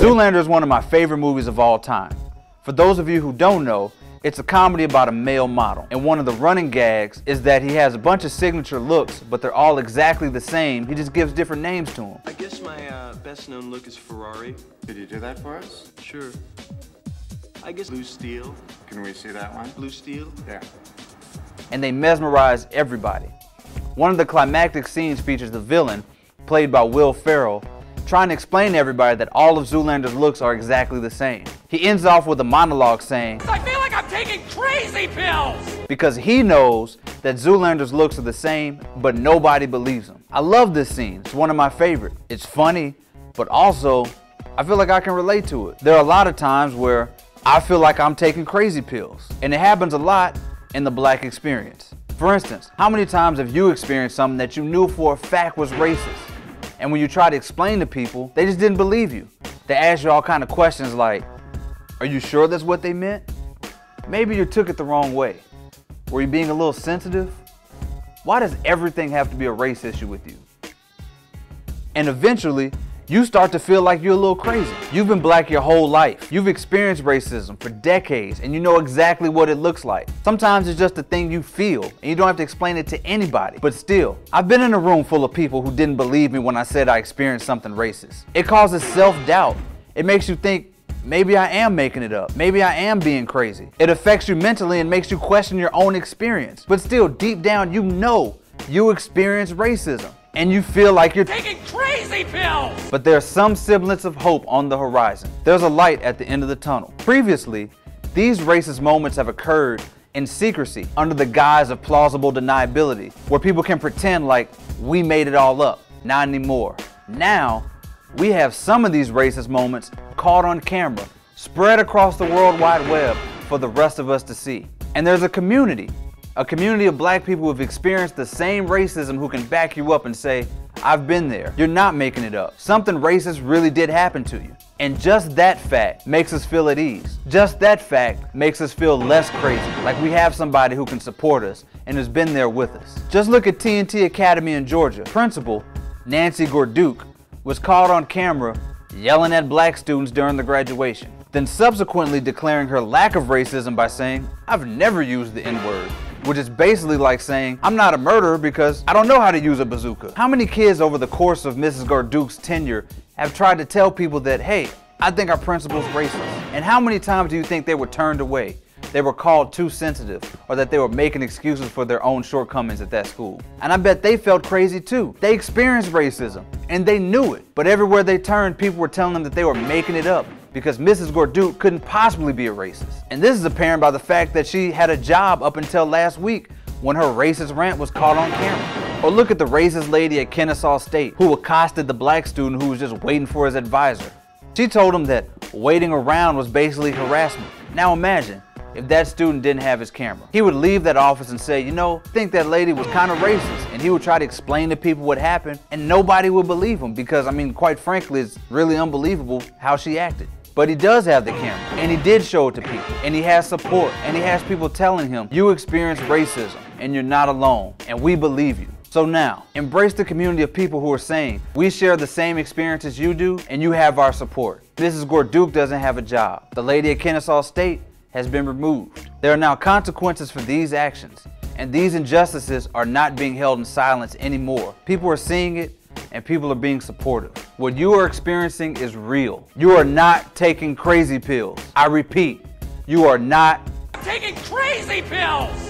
Zoolander is one of my favorite movies of all time. For those of you who don't know, it's a comedy about a male model, and one of the running gags is that he has a bunch of signature looks, but they're all exactly the same. He just gives different names to them. I guess my best known look is Ferrari. Could you do that for us? Sure. I guess blue steel. Can we see that one? Blue steel? Yeah. And they mesmerize everybody. One of the climactic scenes features the villain, played by Will Ferrell, trying to explain to everybody that all of Zoolander's looks are exactly the same. He ends off with a monologue saying, I feel like I'm taking crazy pills! Because he knows that Zoolander's looks are the same, but nobody believes him. I love this scene. It's one of my favorite. It's funny, but also, I feel like I can relate to it. There are a lot of times where I feel like I'm taking crazy pills, and it happens a lot in the black experience. For instance, how many times have you experienced something that you knew for a fact was racist? And when you try to explain to people, they just didn't believe you. They ask you all kind of questions like, are you sure that's what they meant? Maybe you took it the wrong way. Were you being a little sensitive? Why does everything have to be a race issue with you? And eventually, you start to feel like you're a little crazy. You've been black your whole life. You've experienced racism for decades, and you know exactly what it looks like. Sometimes it's just a thing you feel, and you don't have to explain it to anybody. But still, I've been in a room full of people who didn't believe me when I said I experienced something racist. It causes self-doubt. It makes you think, maybe I am making it up. Maybe I am being crazy. It affects you mentally and makes you question your own experience. But still, deep down, you know you experience racism. And you feel like you're taking crazy pills! But there's some semblance of hope on the horizon. There's a light at the end of the tunnel. Previously, these racist moments have occurred in secrecy under the guise of plausible deniability, where people can pretend like we made it all up. Not anymore. Now, we have some of these racist moments caught on camera, spread across the World Wide Web for the rest of us to see. And there's a community of black people who have experienced the same racism who can back you up and say, I've been there. You're not making it up. Something racist really did happen to you. And just that fact makes us feel at ease. Just that fact makes us feel less crazy, like we have somebody who can support us and has been there with us. Just look at TNT Academy in Georgia. Principal Nancy Gorduke was caught on camera yelling at black students during the graduation, then subsequently declaring her lack of racism by saying, I've never used the N-word. Which is basically like saying, I'm not a murderer because I don't know how to use a bazooka. How many kids over the course of Mrs. Gorduke's tenure have tried to tell people that, hey, I think our principal's racist? And how many times do you think they were turned away? They were called too sensitive, or that they were making excuses for their own shortcomings at that school. And I bet they felt crazy too. They experienced racism, and they knew it. But everywhere they turned, people were telling them that they were making it up, because Mrs. Gorduke couldn't possibly be a racist. And this is apparent by the fact that she had a job up until last week when her racist rant was caught on camera. Or look at the racist lady at Kennesaw State who accosted the black student who was just waiting for his advisor. She told him that waiting around was basically harassment. Now imagine if that student didn't have his camera. He would leave that office and say, you know, I think that lady was kind of racist. And he would try to explain to people what happened, and nobody would believe him because, I mean, quite frankly, it's really unbelievable how she acted. But he does have the camera, and he did show it to people, and he has support, and he has people telling him, you experience racism, and you're not alone, and we believe you. So now, embrace the community of people who are saying, we share the same experiences you do, and you have our support. Mrs. Gorduke doesn't have a job. The lady at Kennesaw State has been removed. There are now consequences for these actions, and these injustices are not being held in silence anymore. People are seeing it, and people are being supportive. What you are experiencing is real. You are not taking crazy pills. I repeat, you are not taking crazy pills!